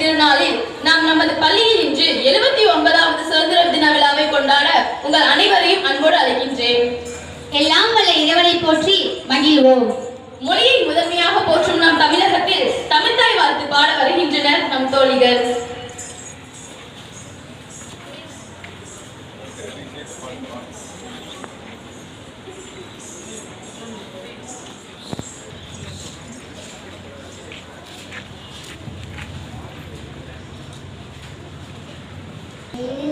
திருநாளில் நாம் நமது பள்ளியில் இன்று 79வது சுதந்திர தின விழாவை கொண்டாட உங்கள் அனைவரையும் அன்போடு அழைக்கின்றேன். எல்லாம் வல்ல இறைவனை போற்றி மகிழ்வோம். மொழியை முதன்மையாக போற்றும் நம் தமிழகத்தில் தமிழ்தாய் வாழ்த்து பாட வருகின்றனர் நம் தோழிகள். Yeah.